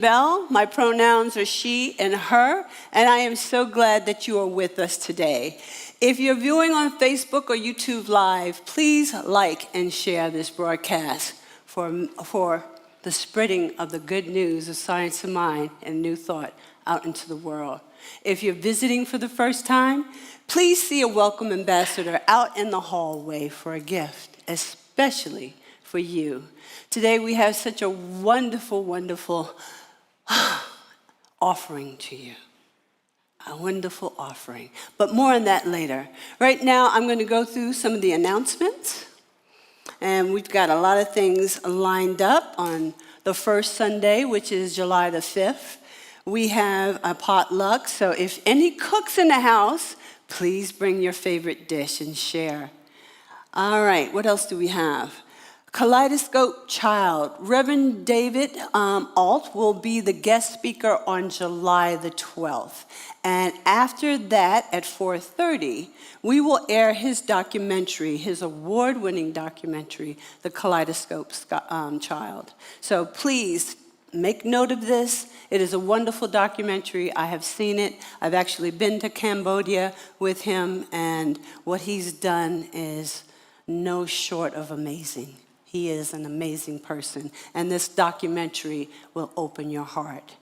Bell. My pronouns are she and her, and I am so glad that you are with us today. If you're viewing on Facebook or YouTube Live, please like and share this broadcast for the spreading of the good news of science of mind and new thought out into the world. If you're visiting for the first time, please see a welcome ambassador out in the hallway for a gift, especially for you. Today we have such a wonderful, wonderful offering to you. A wonderful offering. But more on that later. Right now, I'm going to go through some of the announcements. And we've got a lot of things lined up on the first Sunday, which is July the 5th. We have a potluck, so if any cooks in the house, please bring your favorite dish and share. All right, what else do we have? Kaleidoscope Child. Reverend David Alt will be the guest speaker on July the 12th. And after that, at 4:30, we will air his documentary, his award-winning documentary, The Kaleidoscope Child. So please make note of this. It is a wonderful documentary. I have seen it. I've actually been to Cambodia with him, and what he's done is no short of amazing. He is an amazing person, and this documentary will open your heart.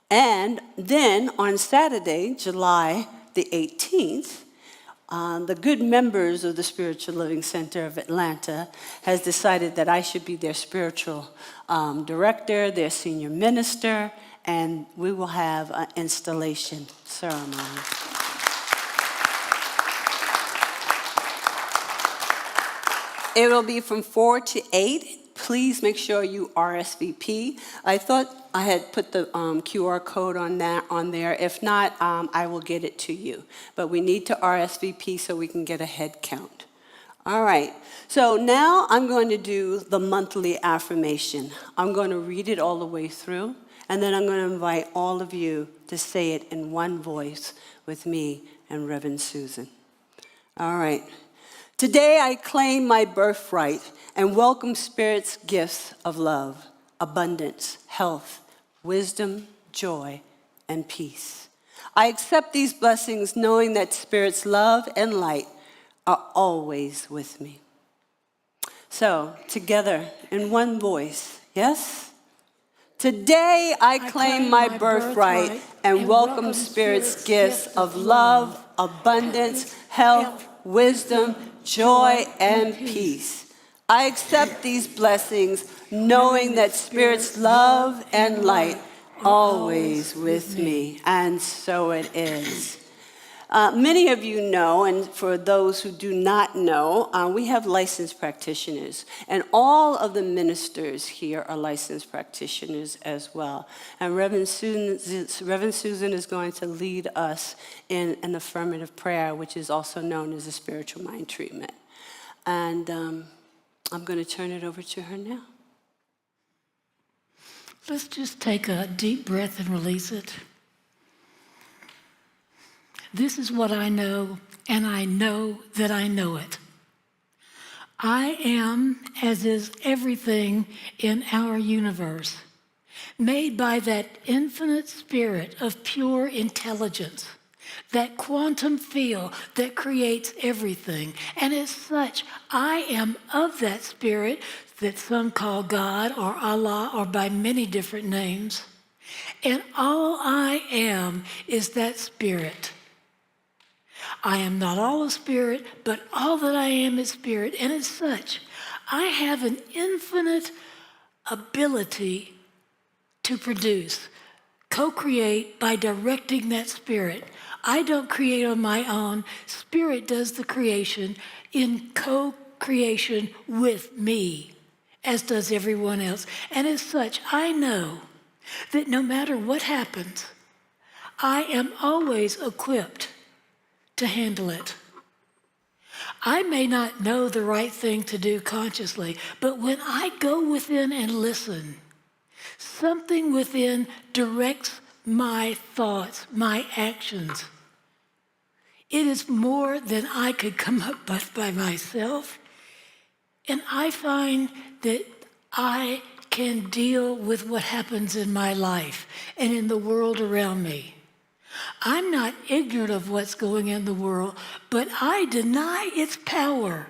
And then on Saturday, July the 18th, the good members of the Spiritual Living Center of Atlanta has decided that I should be their spiritual director, their senior minister, and we will have an installation ceremony. It will be from 4 to 8. Please make sure you RSVP. I thought I had put the QR code on there. If not, I will get it to you. But we need to RSVP so we can get a head count. All right. So now I'm going to do the monthly affirmation. I'm going to read it all the way through, and then I'm going to invite all of you to say it in one voice with me and Reverend Susan. All right. Today I claim my birthright and welcome Spirit's gifts of love, abundance, health, wisdom, joy, and peace. I accept these blessings knowing that Spirit's love and light are always with me. So, together in one voice, yes? Today I claim my birthright and welcome Spirit's gifts of love, abundance, health, wisdom, joy, and peace. I accept these blessings, knowing that Spirit's love and light always with me, and so it is. Many of you know, and for those who do not know, we have licensed practitioners, and all of the ministers here are licensed practitioners as well. And Reverend Susan is going to lead us in an affirmative prayer, which is also known as a spiritual mind treatment. And I'm going to turn it over to her now. Let's just take a deep breath and release it. This is what I know, and I know that I know it. I am, as is everything in our universe, made by that infinite spirit of pure intelligence, that quantum field that creates everything. And as such, I am of that spirit that some call God or Allah or by many different names. And all I am is that spirit. I am not all of spirit, but all that I am is spirit. And as such, I have an infinite ability to produce, co-create by directing that spirit. I don't create on my own. Spirit does the creation in co-creation with me, as does everyone else. And as such, I know that no matter what happens, I am always equipped to handle it. I may not know the right thing to do consciously, but when I go within and listen, something within directs my thoughts, my actions. It is more than I could come up with by myself. And I find that I can deal with what happens in my life and in the world around me. I'm not ignorant of what's going in the world, but I deny its power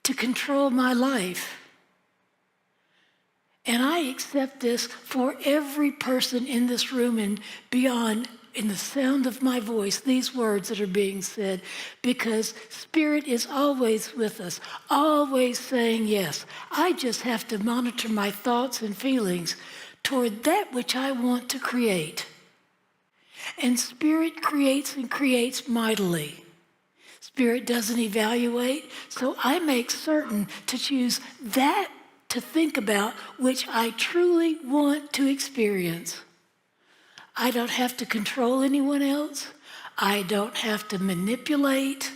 to control my life. And I accept this for every person in this room and beyond, in the sound of my voice, these words that are being said, because Spirit is always with us, always saying yes. I just have to monitor my thoughts and feelings toward that which I want to create. And Spirit creates and creates mightily. Spirit doesn't evaluate, so I make certain to choose that to think about which I truly want to experience. I don't have to control anyone else. I don't have to manipulate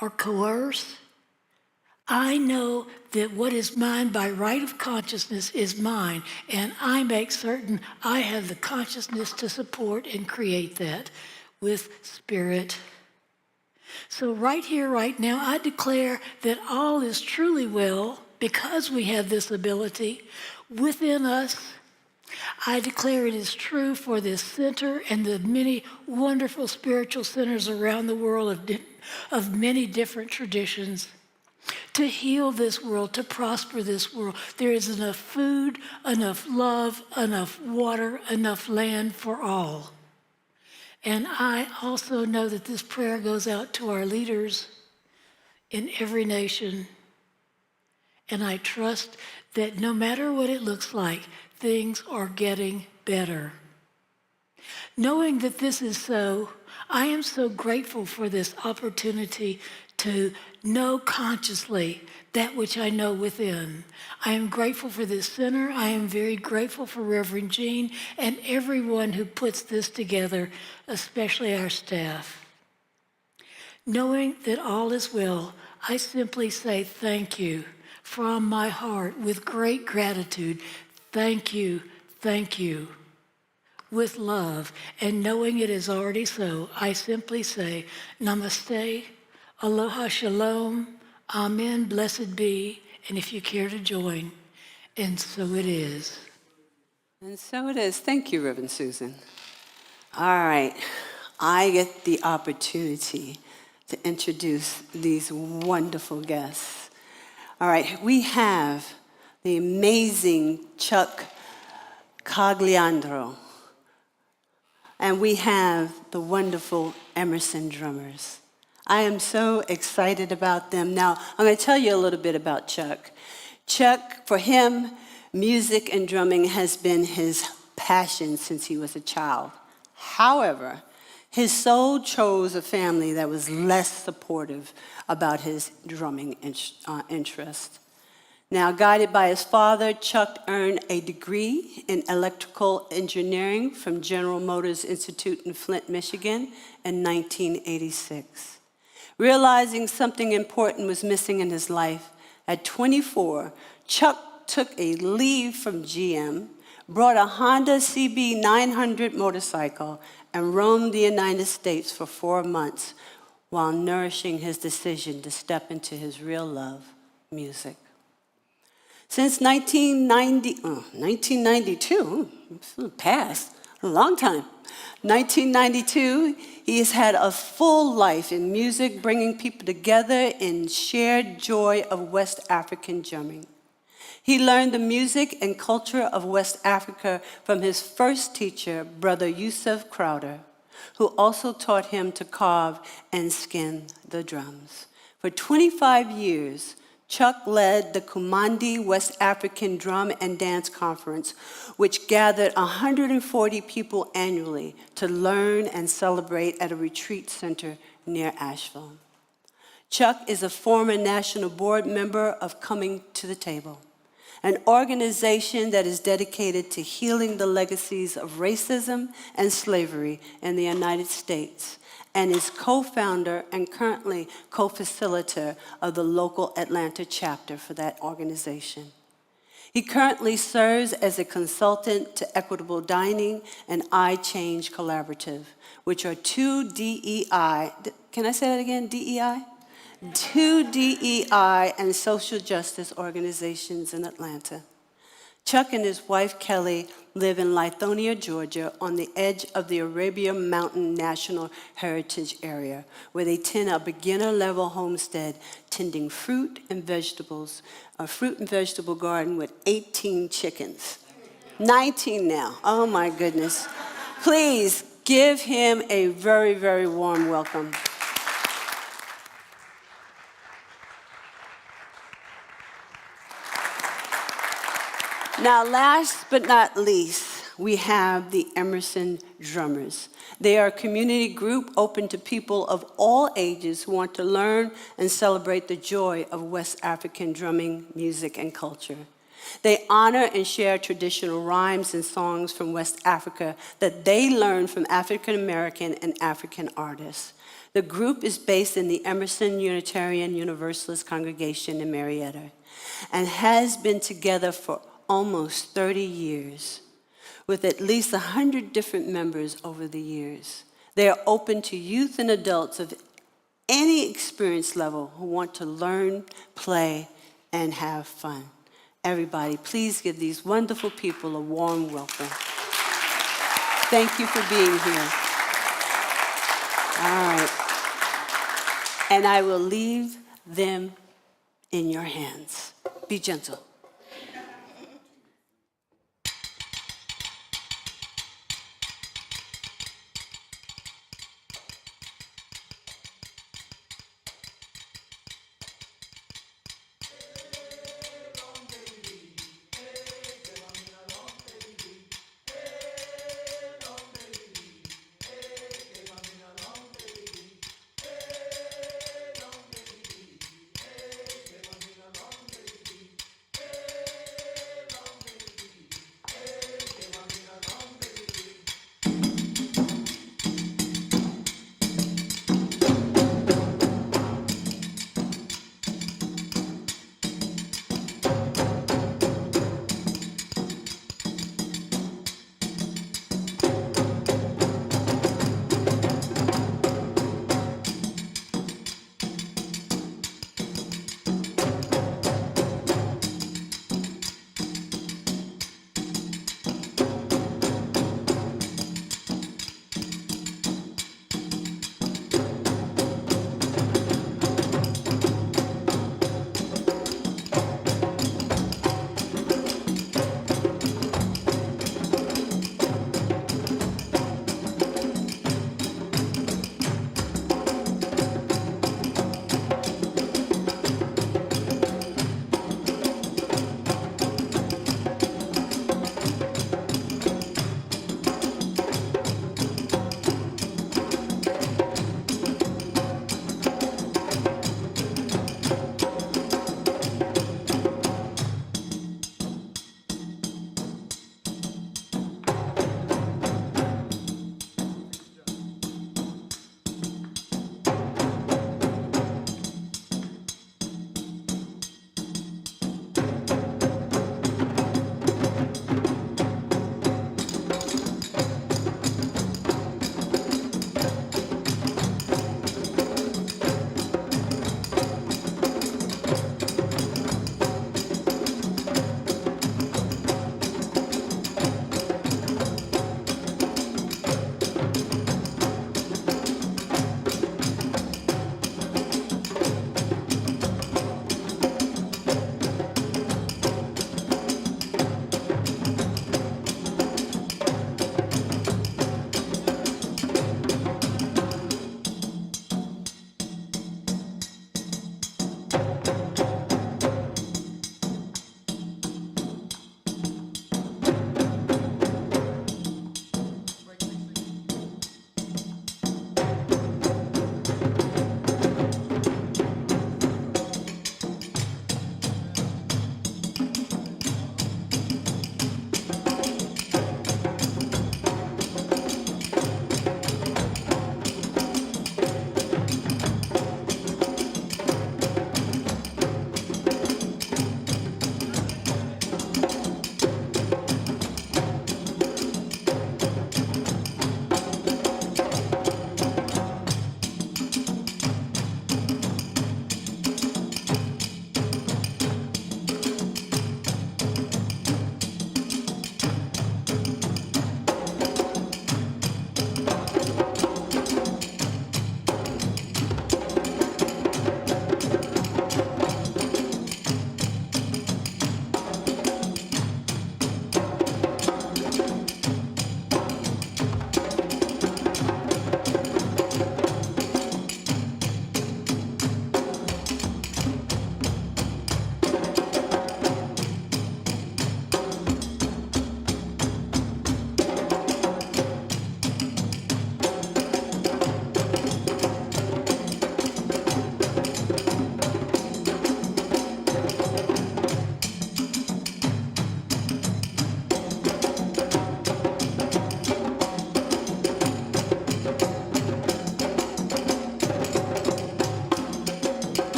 or coerce. I know that what is mine by right of consciousness is mine, and I make certain I have the consciousness to support and create that with Spirit. So right here, right now, I declare that all is truly well because we have this ability within us. I declare it is true for this center and the many wonderful spiritual centers around the world of many different traditions. To heal this world, to prosper this world, there is enough food, enough love, enough water, enough land for all. And I also know that this prayer goes out to our leaders in every nation. And I trust that no matter what it looks like, things are getting better. Knowing that this is so, I am so grateful for this opportunity to know consciously that which I know within. I am grateful for this center. I am very grateful for Reverend Jean and everyone who puts this together, especially our staff. Knowing that all is well, I simply say thank you from my heart with great gratitude. Thank you, thank you. With love, and knowing it is already so, I simply say namaste, aloha shalom, amen, blessed be, and if you care to join, and so it is. And so it is. Thank you, Reverend Susan. All right. I get the opportunity to introduce these wonderful guests. All right. We have the amazing Chuck Cagliandro. And we have the wonderful Emerson drummers. I am so excited about them. Now, I'm going to tell you a little bit about Chuck. Chuck, for him, music and drumming has been his passion since he was a child. However, his soul chose a family that was less supportive about his drumming interest. Now, guided by his father, Chuck earned a degree in electrical engineering from General Motors Institute in Flint, Michigan in 1986. Realizing something important was missing in his life, at 24, Chuck took a leave from GM, brought a Honda CB 900 motorcycle, and roamed the United States for 4 months while nourishing his decision to step into his real love, music. Since 1992, past a long time, 1992, he has had a full life in music, bringing people together in shared joy of West African drumming. He learned the music and culture of West Africa from his first teacher, Brother Yusuf Crowder, who also taught him to carve and skin the drums. For 25 years, Chuck led the Kumandi West African Drum and Dance Conference, which gathered 140 people annually to learn and celebrate at a retreat center near Asheville. Chuck is a former national board member of Coming to the Table, an organization that is dedicated to healing the legacies of racism and slavery in the United States, and is co-founder and currently co-facilitator of the local Atlanta chapter for that organization. He currently serves as a consultant to Equitable Dining and I Change Collaborative, which are two DEI, can I say that again, DEI? Two DEI and social justice organizations in Atlanta. Chuck and his wife Kelly live in Lithonia, Georgia, on the edge of the Arabia Mountain National Heritage Area, where they tend a beginner-level homestead, tending fruit and vegetables, a fruit and vegetable garden with 18 chickens. 19 now. Oh my goodness. Please give him a very, very warm welcome. Now, last but not least, we have the Emerson Drummers. They are a community group open to people of all ages who want to learn and celebrate the joy of West African drumming, music, and culture. They honor and share traditional rhymes and songs from West Africa that they learned from African American and African artists. The group is based in the Emerson Unitarian Universalist Congregation in Marietta and has been together for almost 30 years, with at least 100 different members over the years. They are open to youth and adults of any experience level who want to learn, play, and have fun. Everybody, please give these wonderful people a warm welcome. Thank you for being here. All right. And I will leave them in your hands. Be gentle.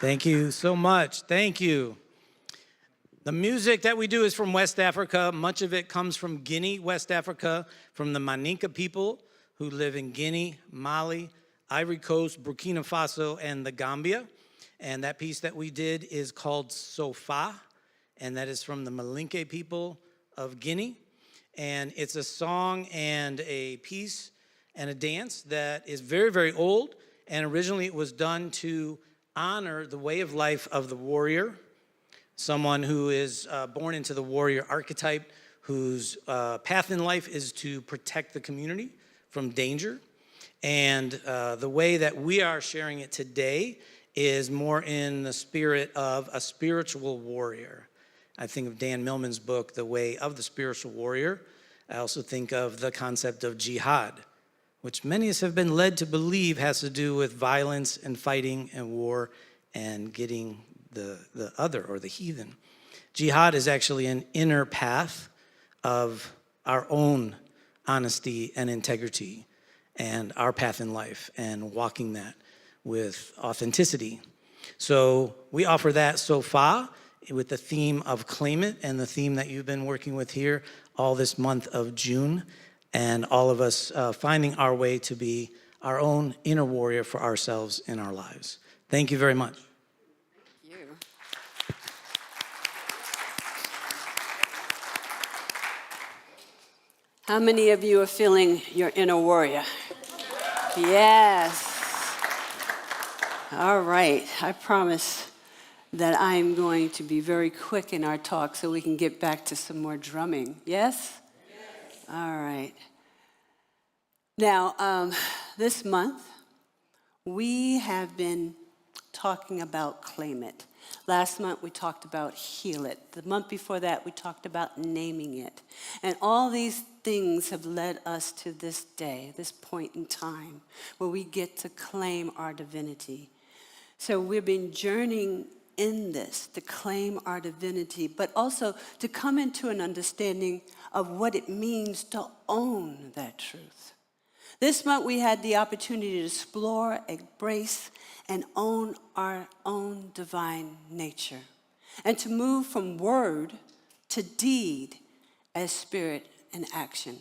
Thank you so much. Thank you. The music that we do is from West Africa. Much of it comes from Guinea, West Africa, from the Maninka people who live in Guinea, Mali, Ivory Coast, Burkina Faso, and the Gambia. And that piece that we did is called Sofa, and that is from the Malinke people of Guinea. And it's a song and a piece and a dance that is very, very old. And originally it was done to honor the way of life of the warrior, someone who is born into the warrior archetype, whose path in life is to protect the community from danger. And the way that we are sharing it today is more in the spirit of a spiritual warrior. I think of Dan Millman's book, The Way of the Spiritual Warrior. I also think of the concept of jihad, which many of us have been led to believe has to do with violence and fighting and war and getting the other or the heathen. Jihad is actually an inner path of our own honesty and integrity and our path in life and walking that with authenticity. So we offer that so far with the theme of Claim It and the theme that you've been working with here all this month of June, and all of us finding our way to be our own inner warrior for ourselves in our lives. Thank you very much. Thank you. How many of you are feeling your inner warrior? Yes. All right. I promise that I'm going to be very quick in our talk so we can get back to some more drumming. Yes? Yes. All right. Now, this month, we have been talking about Claim It. Last month, we talked about Heal It. The month before that, we talked about Naming It. And all these things have led us to this day, this point in time, where we get to claim our divinity. So we've been journeying in this to claim our divinity, but also to come into an understanding of what it means to own that truth. This month we had the opportunity to explore, embrace, and own our own divine nature, and to move from word to deed as spirit and action.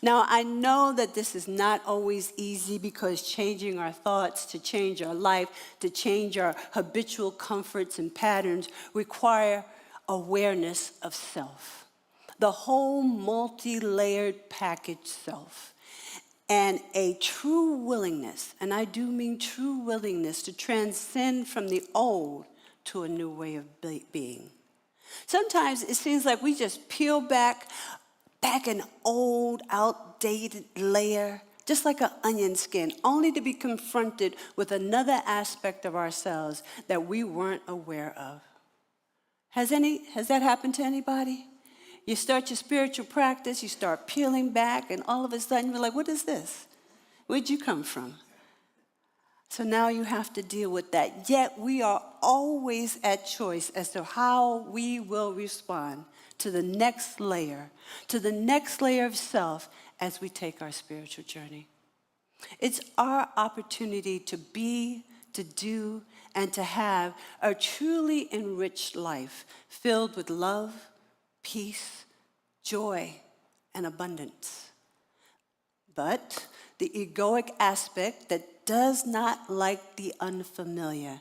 Now, I know that this is not always easy because changing our thoughts, to change our life, to change our habitual comforts and patterns require awareness of self, the whole multi-layered package self, and a true willingness, and I do mean true willingness, to transcend from the old to a new way of being. Sometimes it seems like we just peel back an old, outdated layer, just like an onion skin, only to be confronted with another aspect of ourselves that we weren't aware of. Has that happened to anybody? You start your spiritual practice, you start peeling back, and all of a sudden you're like, what is this? Where'd you come from? So now you have to deal with that. Yet we are always at choice as to how we will respond to the next layer of self as we take our spiritual journey. It's our opportunity to be, to do, and to have a truly enriched life filled with love, peace, joy, and abundance. But the egoic aspect that does not like the unfamiliar,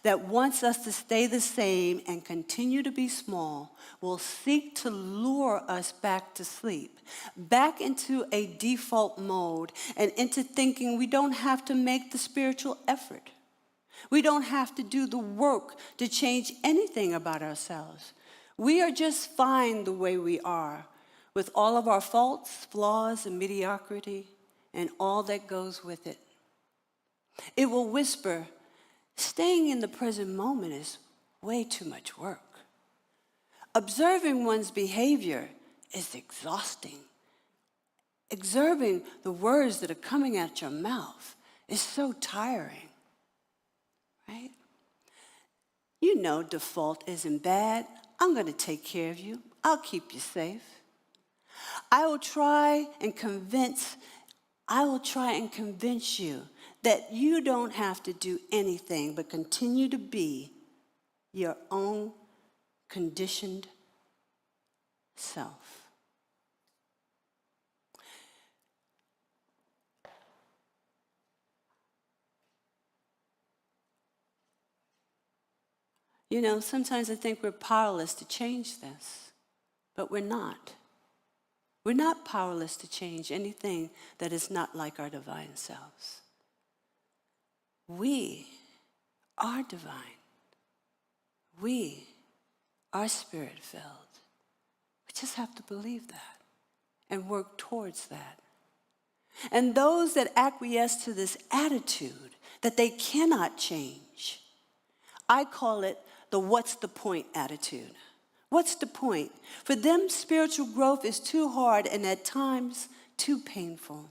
that wants us to stay the same and continue to be small, will seek to lure us back to sleep, back into a default mode, and into thinking we don't have to make the spiritual effort. We don't have to do the work to change anything about ourselves. We are just fine the way we are, with all of our faults, flaws, and mediocrity, and all that goes with it. It will whisper, staying in the present moment is way too much work. Observing one's behavior is exhausting. Observing the words that are coming out your mouth is so tiring, right? You know default isn't bad. I'm going to take care of you. I'll keep you safe. I will try and convince you that you don't have to do anything but continue to be your own conditioned self. You know, sometimes I think we're powerless to change this, but we're not. We're not powerless to change anything that is not like our divine selves. We are divine. We are spirit-filled. We just have to believe that and work towards that. And those that acquiesce to this attitude that they cannot change, I call it the what's the point attitude. What's the point? For them, spiritual growth is too hard and at times too painful.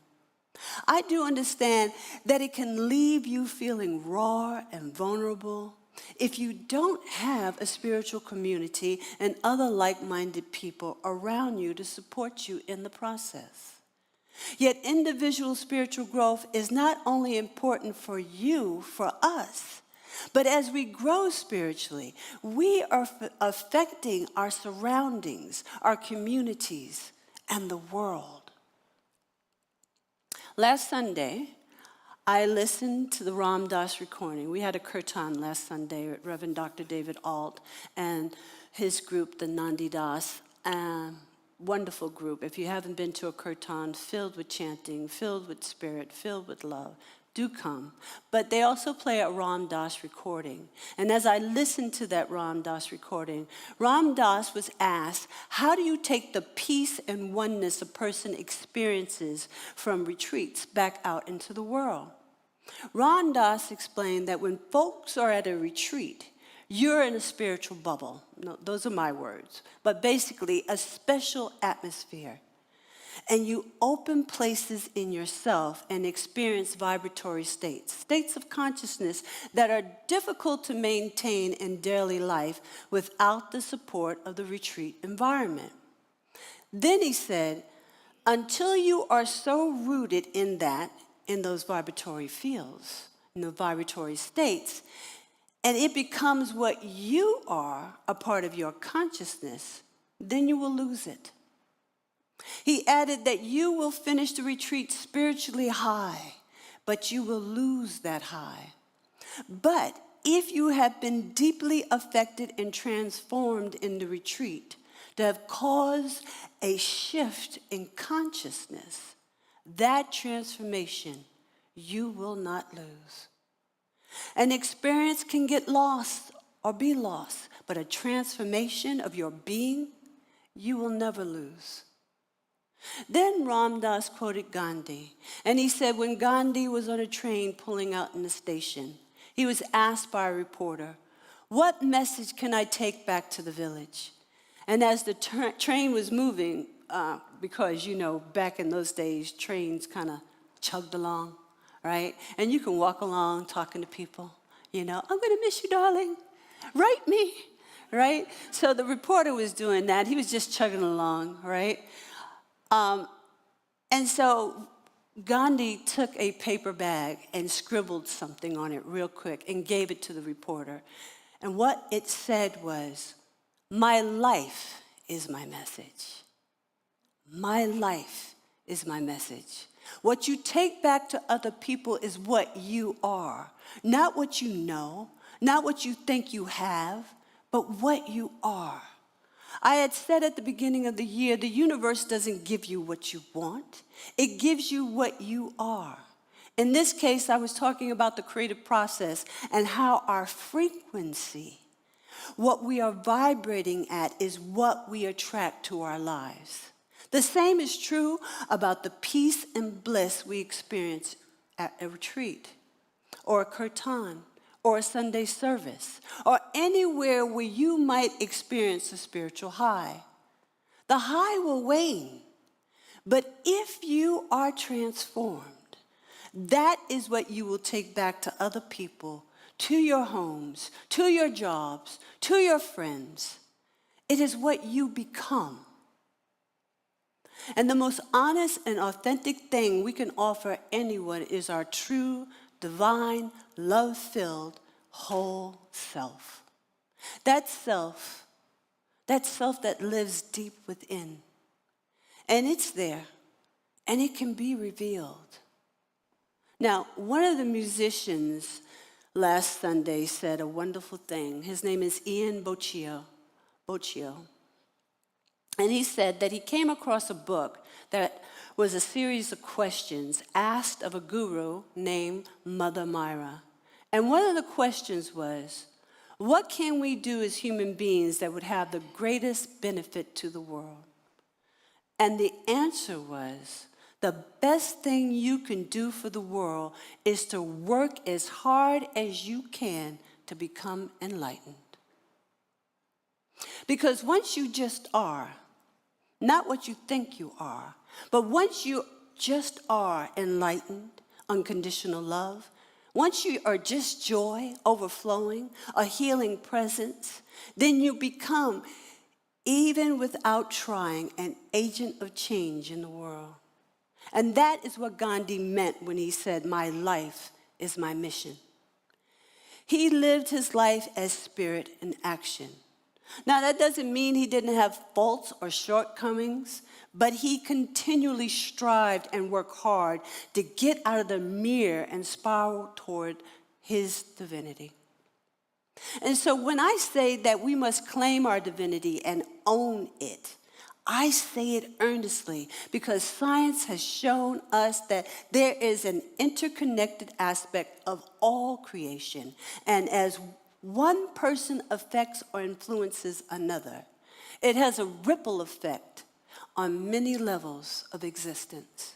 I do understand that it can leave you feeling raw and vulnerable if you don't have a spiritual community and other like-minded people around you to support you in the process. Yet individual spiritual growth is not only important for you, for us, but as we grow spiritually, we are affecting our surroundings, our communities, and the world. Last Sunday, I listened to the Ram Dass recording. We had a kirtan last Sunday with Reverend Dr. David Alt and his group, the Nandi Das. Wonderful group. If you haven't been to a kirtan filled with chanting, filled with spirit, filled with love, do come. But they also play a Ram Dass recording. And as I listened to that Ram Dass recording, Ram Dass was asked, how do you take the peace and oneness a person experiences from retreats back out into the world? Ram Dass explained that when folks are at a retreat, you're in a spiritual bubble. No, those are my words. But basically, a special atmosphere. And you open places in yourself and experience vibratory states, states of consciousness that are difficult to maintain in daily life without the support of the retreat environment. Then he said, until you are so rooted in those vibratory fields, in the vibratory states, and it becomes what you are, a part of your consciousness, then you will lose it. He added that you will finish the retreat spiritually high, but you will lose that high. But if you have been deeply affected and transformed in the retreat, to have caused a shift in consciousness, that transformation you will not lose. An experience can get lost or be lost, but a transformation of your being, you will never lose. Then Ram Dass quoted Gandhi, and he said when Gandhi was on a train pulling out in the station, he was asked by a reporter, what message can I take back to the village? And as the train was moving, because, you know, back in those days, trains kind of chugged along, right? And you can walk along talking to people, you know, I'm going to miss you, darling. Write me, right? So the reporter was doing that. He was just chugging along, right? And so Gandhi took a paper bag and scribbled something on it real quick and gave it to the reporter. And what it said was, my life is my message. My life is my message. What you take back to other people is what you are, not what you know, not what you think you have, but what you are. I had said at the beginning of the year, the universe doesn't give you what you want. It gives you what you are. In this case, I was talking about the creative process and how our frequency, what we are vibrating at, is what we attract to our lives. The same is true about the peace and bliss we experience at a retreat or a kirtan or a Sunday service, or anywhere where you might experience a spiritual high. The high will wane, but if you are transformed, that is what you will take back to other people, to your homes, to your jobs, to your friends. It is what you become. And the most honest and authentic thing we can offer anyone is our true divine, love-filled, whole self. That self that lives deep within. And it's there, and it can be revealed. Now, one of the musicians last Sunday said a wonderful thing. His name is Ian Boccio. And he said that he came across a book that was a series of questions asked of a guru named Mother Myra. And one of the questions was, what can we do as human beings that would have the greatest benefit to the world? And the answer was, the best thing you can do for the world is to work as hard as you can to become enlightened. Because once you just are, not what you think you are, but once you just are enlightened, unconditional love, once you are just joy, overflowing, a healing presence, then you become, even without trying, an agent of change in the world. And that is what Gandhi meant when he said, my life is my mission. He lived his life as spirit in action. Now, that doesn't mean he didn't have faults or shortcomings, but he continually strived and worked hard to get out of the mirror and spiral toward his divinity. And so when I say that we must claim our divinity and own it, I say it earnestly because science has shown us that there is an interconnected aspect of all creation. And as one person affects or influences another, it has a ripple effect on many levels of existence.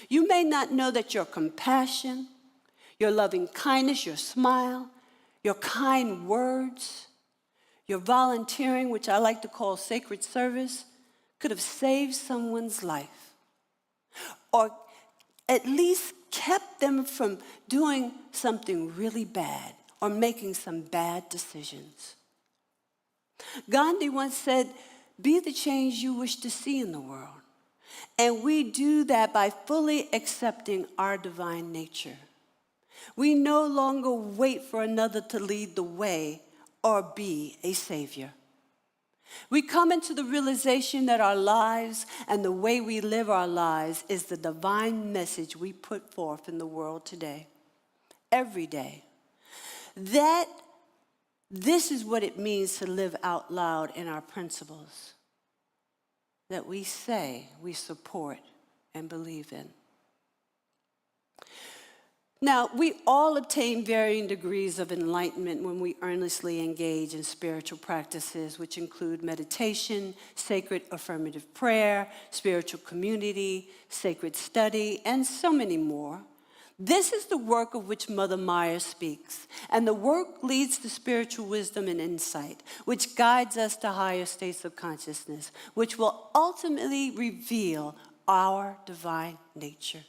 You may not know that your compassion, your loving kindness, your smile, your kind words, your volunteering, which I like to call sacred service, could have saved someone's life, or at least kept them from doing something really bad or making some bad decisions. Gandhi once said, be the change you wish to see in the world. And we do that by fully accepting our divine nature. We no longer wait for another to lead the way or be a savior. We come into the realization that our lives and the way we live our lives is the divine message we put forth in the world today, every day. That this is what it means to live out loud in our principles that we say we support and believe in. Now, we all obtain varying degrees of enlightenment when we earnestly engage in spiritual practices, which include meditation, sacred affirmative prayer, spiritual community, sacred study, and so many more. This is the work of which Mother Maya speaks, and the work leads to spiritual wisdom and insight, which guides us to higher states of consciousness, which will ultimately reveal our divine nature.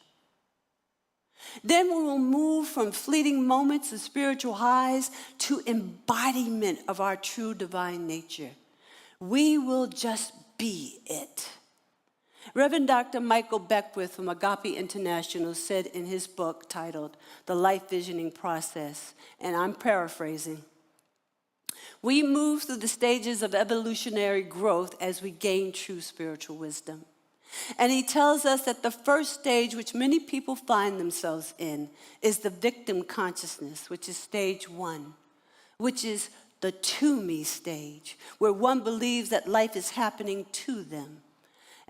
Then we will move from fleeting moments of spiritual highs to embodiment of our true divine nature. We will just be it. Reverend Dr. Michael Beckwith from Agape International said in his book titled The Life Visioning Process, and I'm paraphrasing, we move through the stages of evolutionary growth as we gain true spiritual wisdom. And he tells us that the first stage, which many people find themselves in, is the victim consciousness, which is stage one, which is the to me stage, where one believes that life is happening to them,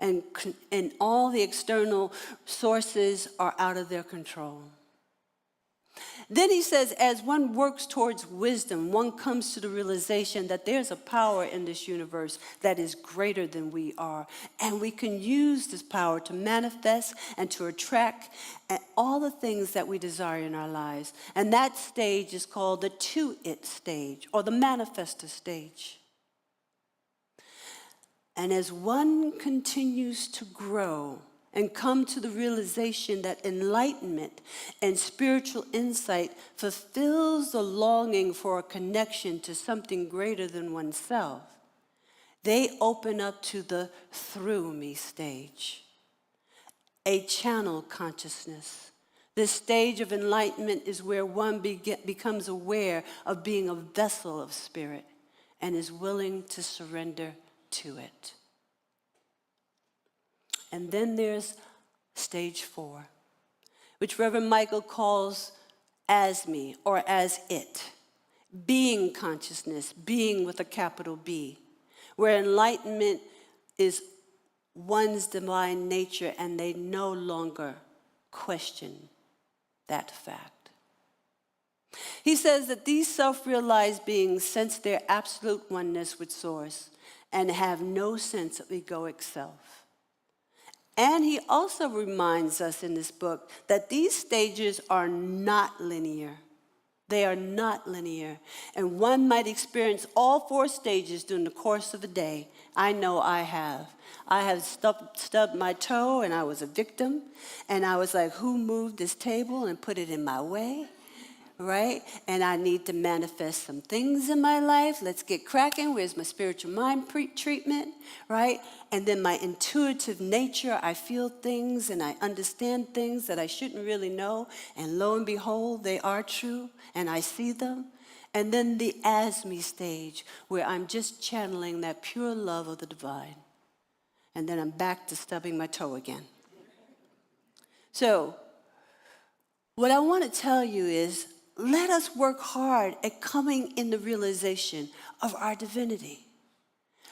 and all the external sources are out of their control. Then he says, as one works towards wisdom, one comes to the realization that there's a power in this universe that is greater than we are. And we can use this power to manifest and to attract all the things that we desire in our lives. And that stage is called the to it stage, or the manifestor stage. And as one continues to grow and come to the realization that enlightenment and spiritual insight fulfills the longing for a connection to something greater than oneself, they open up to the through me stage, a channel consciousness This stage of enlightenment is where one becomes aware of being a vessel of spirit and is willing to surrender to it. And then there's stage 4, which Reverend Michael calls as me or as it. Being consciousness, being with a capital B, where enlightenment is one's divine nature and they no longer question that fact. He says that these self-realized beings sense their absolute oneness with Source and have no sense of egoic self. And he also reminds us in this book that these stages are not linear. They are not linear. And one might experience all 4 stages during the course of a day. I know I have. I have stubbed my toe and I was a victim. And I was like, who moved this table and put it in my way? Right? And I need to manifest some things in my life. Let's get cracking. Where's my spiritual mind treatment? Right? And then my intuitive nature, I feel things and I understand things that I shouldn't really know. And lo and behold, they are true and I see them. And then the as me stage, where I'm just channeling that pure love of the divine. And then I'm back to stubbing my toe again. So, what I want to tell you is, let us work hard at coming in the realization of our divinity.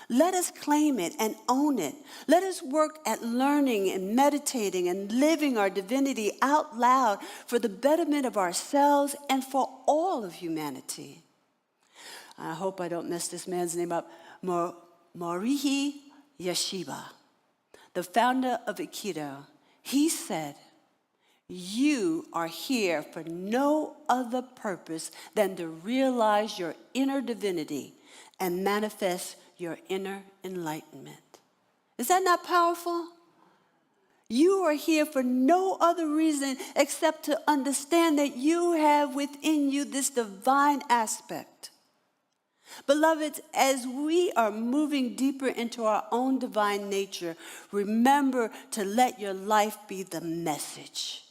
Let us claim it and own it. Let us work at learning and meditating and living our divinity out loud for the betterment of ourselves and for all of humanity. I hope I don't mess this man's name up. Morihei Yeshiva, the founder of Aikido, he said, you are here for no other purpose than to realize your inner divinity and manifest your inner enlightenment. Is that not powerful? You are here for no other reason except to understand that you have within you this divine aspect. Beloveds, as we are moving deeper into our own divine nature, remember to let your life be the message.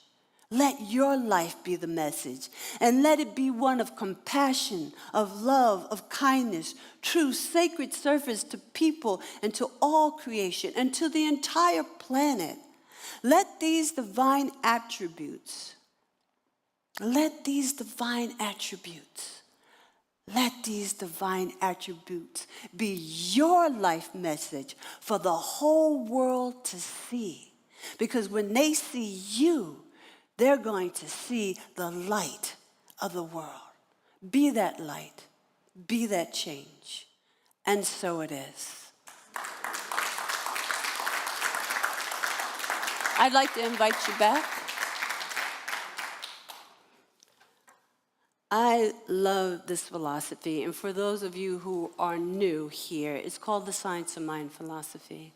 Let your life be the message, and let it be one of compassion, of love, of kindness, true sacred service to people and to all creation and to the entire planet. Let these divine attributes be your life message for the whole world to see. Because when they see you, they're going to see the light of the world. Be that light. Be that change. And so it is. I'd like to invite you back. I love this philosophy, and for those of you who are new here, it's called the Science of Mind philosophy.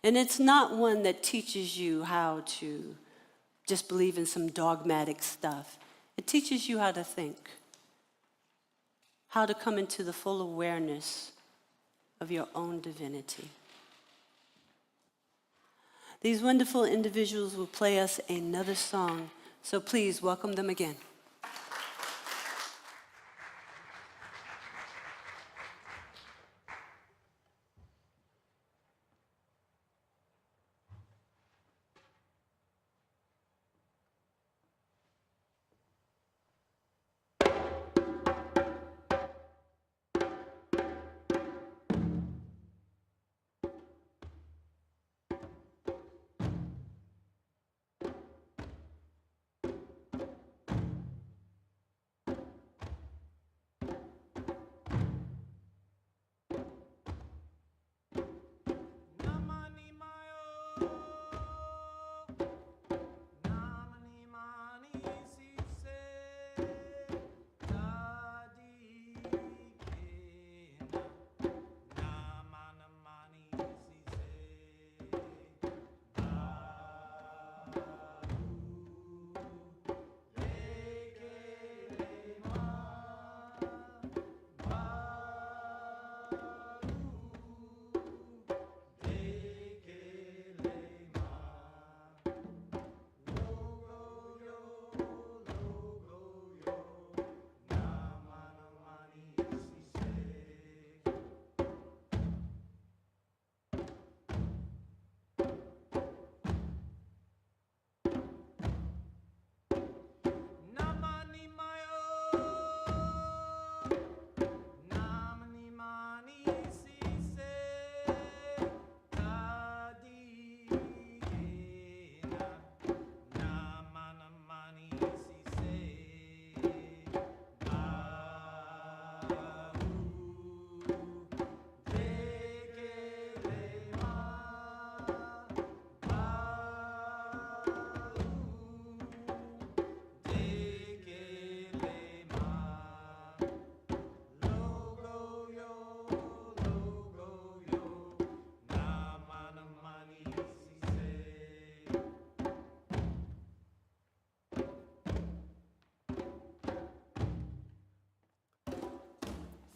And it's not one that teaches you how to just believe in some dogmatic stuff. It teaches you how to think, how to come into the full awareness of your own divinity. These wonderful individuals will play us another song, so please welcome them again.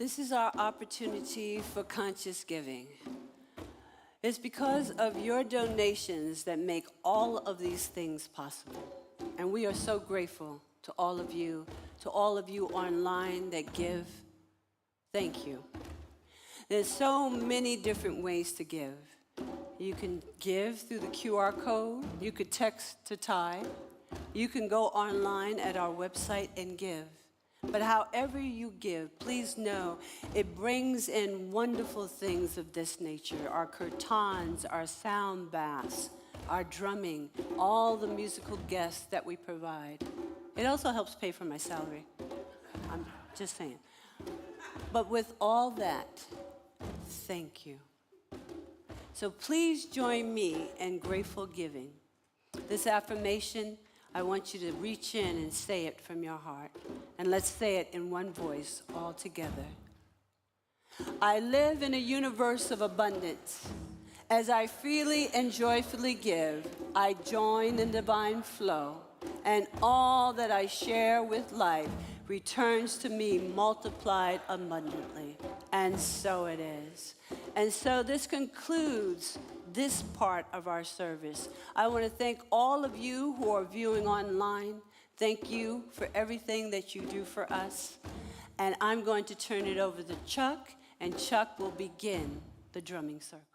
This is our opportunity for conscious giving. It's because of your donations that make all of these things possible. And we are so grateful to all of you online that give. Thank you. There's so many different ways to give. You can give through the QR code. You could text to Ty. You can go online at our website and give. But however you give, please know it brings in wonderful things of this nature. Our kirtans, our sound baths, our drumming, all the musical guests that we provide. It also helps pay for my salary. I'm just saying. But with all that, thank you. So please join me in grateful giving. This affirmation, I want you to reach in and say it from your heart. And let's say it in one voice all together. I live in a universe of abundance. As I freely and joyfully give, I join in divine flow, and all that I share with life returns to me multiplied abundantly. And so it is. And so this concludes this part of our service. I want to thank all of you who are viewing online. Thank you for everything that you do for us. And I'm going to turn it over to Chuck, and Chuck will begin the drumming circle.